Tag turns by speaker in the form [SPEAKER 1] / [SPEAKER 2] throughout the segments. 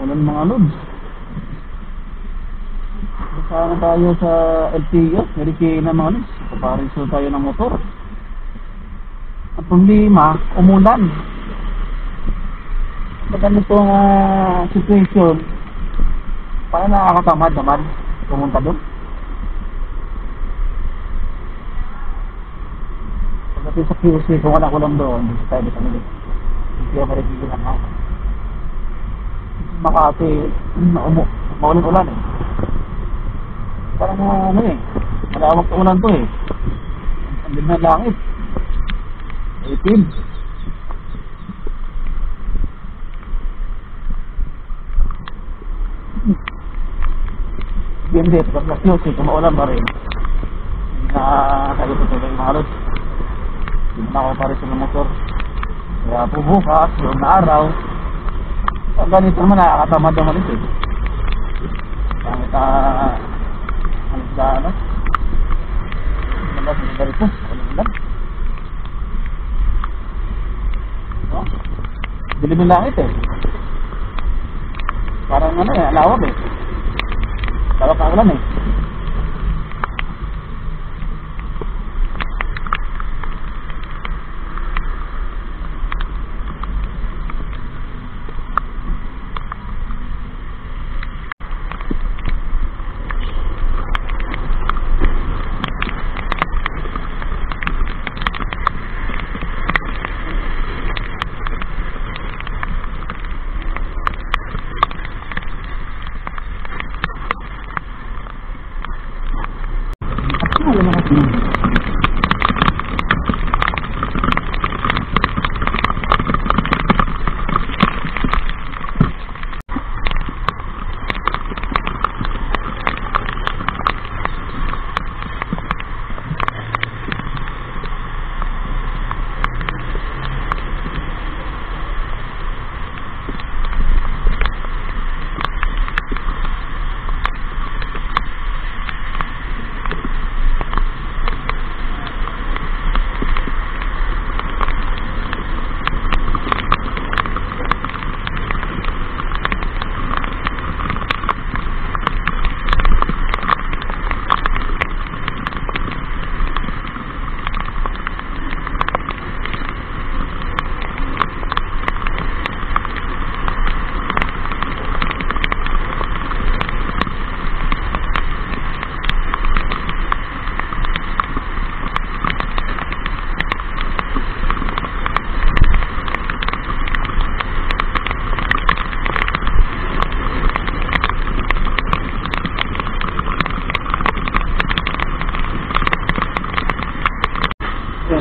[SPEAKER 1] Ulan mga lods. Sana tayo sa LTO, Marikina mga lods. Papariso tayo ng motor. At problema, umulan. Sa ganitong situation, paano nakakatamad naman pumunta doon? Pagdating sa QC, kung wala ko lang doon, dito tayo sa Manila. Hindi ako Marikina na ako. Makati, maulan-ulan eh. Parang ano eh, malawak na ulan to eh. Ang din ng langit. Itim. Hindi, pag na-close eh, kumaulan pa rin. Hindi na kayo tutuloy yung halos. Hindi na ako parisin ng motor. Kaya po bukas, yung na araw, pag ganito naman nakakatamad naman ito eh. Kahit halos na ano. Malas na ganito, ulan-ulan. Dilim yung langit eh. Parang ano eh, alawag eh. Alawag ang ulan eh.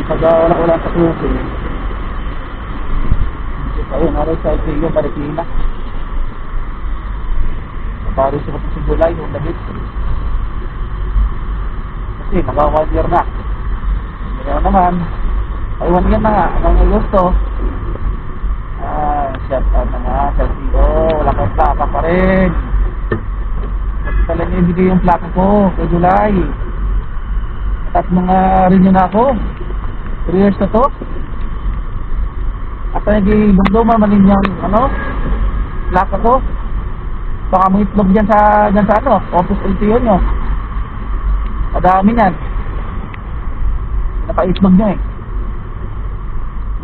[SPEAKER 1] Pag wala sa QC, ayun, naroon sa LTO, Marikina. Paris ko sa July, yung labit. Kasi naka 1 year na. Ngayon naman, ay 1 year na nga, hanggang Agosto. Shut out na nga sa LTO, wala kang plaka pa rin. Kasi pala niya ibigay yung plaka ko kay July. At mga renew na ako. 3 years na to. At nagigumduman manin yung ano, plaka ko. Baka mo itlog dyan sa ano, office LTO nyo. Madami yan. Naka-itlog nyo eh.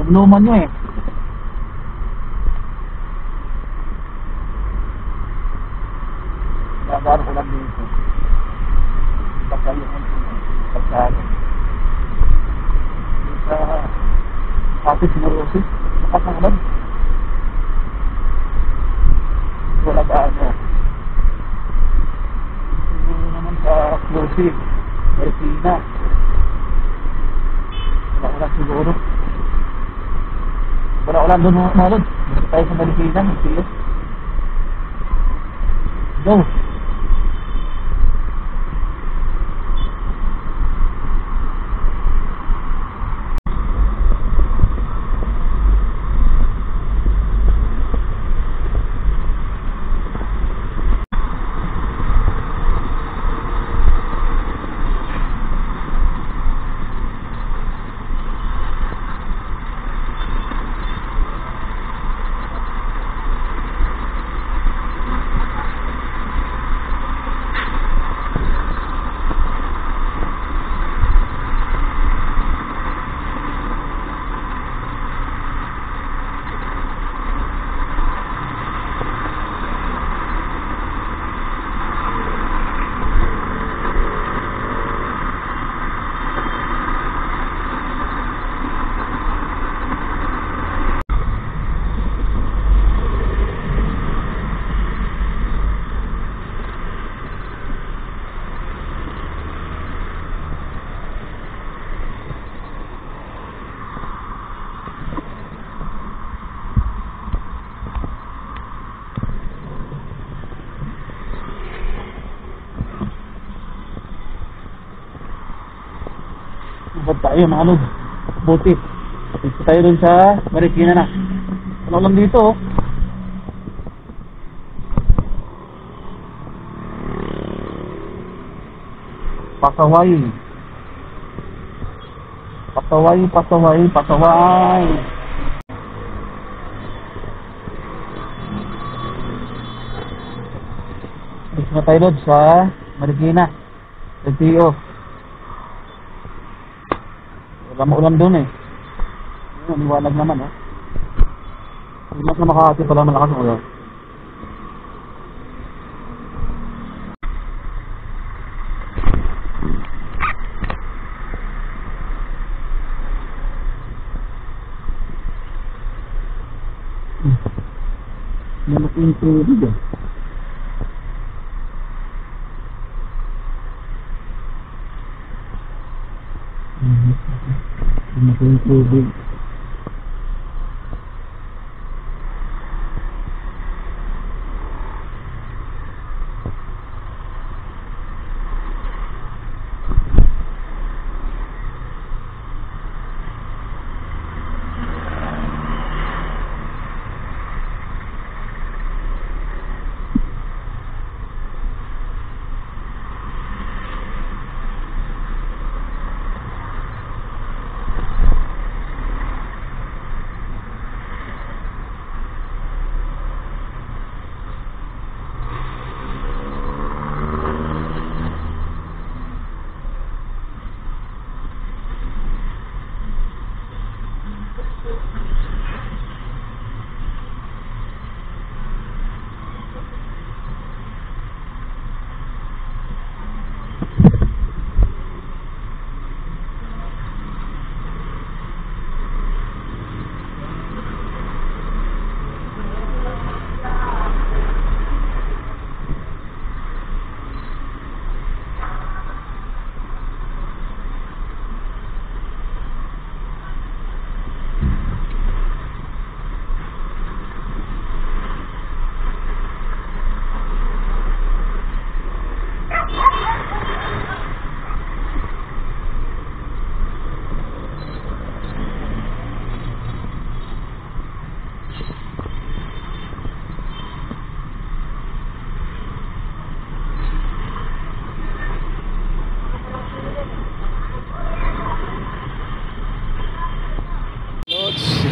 [SPEAKER 1] Nagluman nyo eh. Nagaro ko lang dito. Baka yung pagkano. Sa office neurosis, nakasangalan. Wala ba ano? Siguro naman sa closing, Marikina. Wala siguro. Wala doon mga lod. Gusto tayo sa Marikina, magsiyo. Go! Ikot tayo mga lods. Buti. Ikot tayo dun sa Marikina na. Ano lang dito oh. Pasaway. Pasaway, pasaway, pasaway. Ikot na tayo dun sa Marikina. LTO. Wala maulan dun eh. Ayun, liwanag naman eh. Hindi mas na Makati pala malakas ang ulan. Malaking tubig eh. Malaking tubig.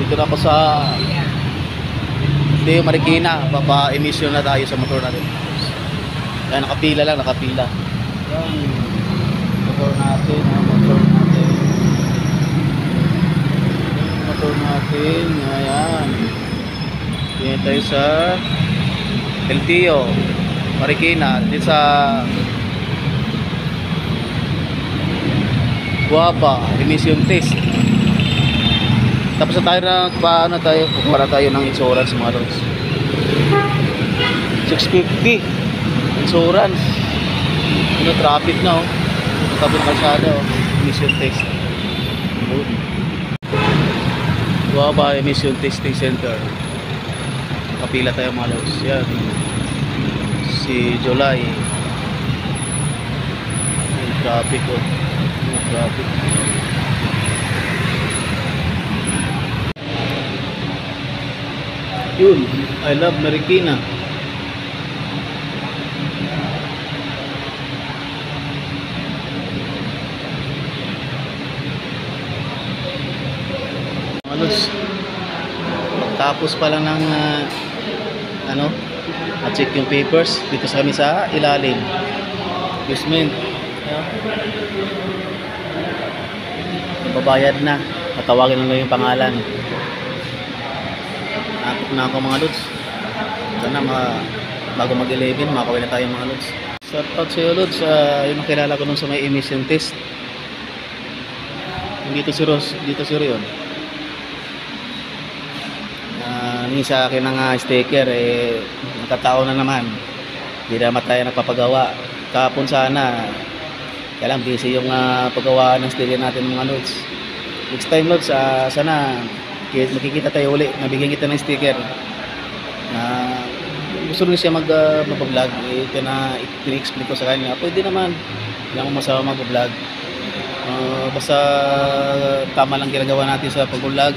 [SPEAKER 1] Dito na ako sa Marikina. Papa-emission na tayo sa motor natin. Yan, nakapila lang, nakapila. Yan, motor natin, motor natin. Ayan. Yan tayo sa LTO Marikina. Dito sa Guaba, emission test. Tapos na tayo na paano tayo, para tayo ng insurance mga lods. 650 insurance. Ano, traffic na oh. Tapos kalsada oh. Emission test. Guaba Emission Testing Center. Kapila tayo mga lods. Yan. Si July. Yung traffic oh. Yung traffic. Yun, I love Marikina. Halos tapos pa lang ng ano, at-check yung papers dito sa kami sa ilalim. Basement. Babayad na. Patawagin lang yung pangalan. Natok na ako mga lods. Sana bago mag-11 makakawin na tayo mga lods. Shout out sa iyo lods. Yung nakilala ko nun sa may emission test. Dito si Ros, dito si Rion. Ni sa akin ng sticker nakataon na naman. Hindi naman tayo nagpapagawa. Kahapon sana kaya lang busy yung paggawa ng sticker natin mga lods. Next time lods, sana makikita tayo uli, nabigyan kita ng sticker na gusto rin siya mag-vlog. Ito na i-explain ko sa kanya, pwede naman, hindi ako masama mag-vlog.
[SPEAKER 2] Basta tama lang ginagawa natin sa pag-vlog.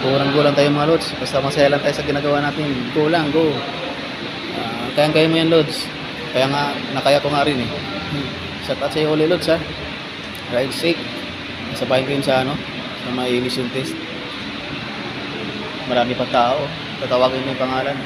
[SPEAKER 2] Kurang-gulang tayo mga lods. Basta masaya lang tayo sa ginagawa natin. Go lang, go. Kayang-kaya mo yan, lods. Kaya nga, nakaya ko nga rin eh. Shout out sa iyo ulit, lods, ha. Ride safe. Sabahin ko yun sa sa may emission test. Marami pa tao. Tatawagin mo yung pangalan.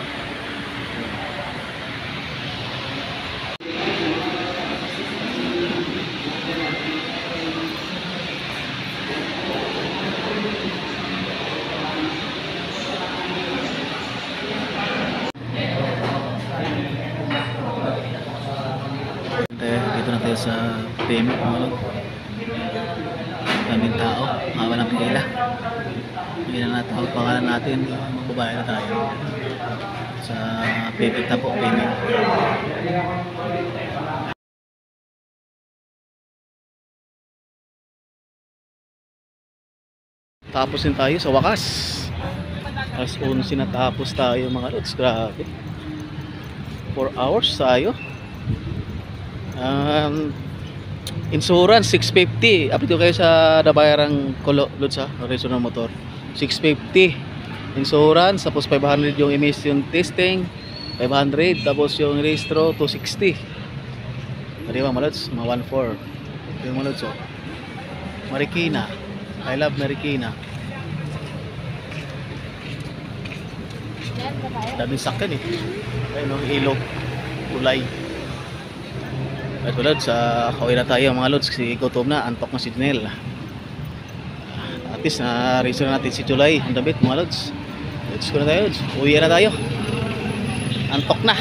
[SPEAKER 2] Dito na tayo sa payment mga lod. Daming tao, mga ng pila. Hindi na natawag pangalan natin, magbabayad na tayo sa payment na po, payment. Tapos din tayo sa wakas. Alas 11 na tapos tayo mga lods, grabe. 4 hours tayo. Insurance 650. Update ko kayo sa nabayarang lods, ha, reso ng motor. 650 insurance, tapos 500 yung emission testing, 500, tapos yung registro 260. Pwede ba mga lods? Mga 1.4. Ito yung mga lods, oh. Marikina, I love Marikina. Daming sakyan eh. Ayun, no, ilog, kulay. At wala, sa kawin na tayo mga lods, kasi gutom na, antok na si Nel. At least na reason natin si July ang damit mga lods. Let's go na tayo, lods. Uwi na tayo, antok na.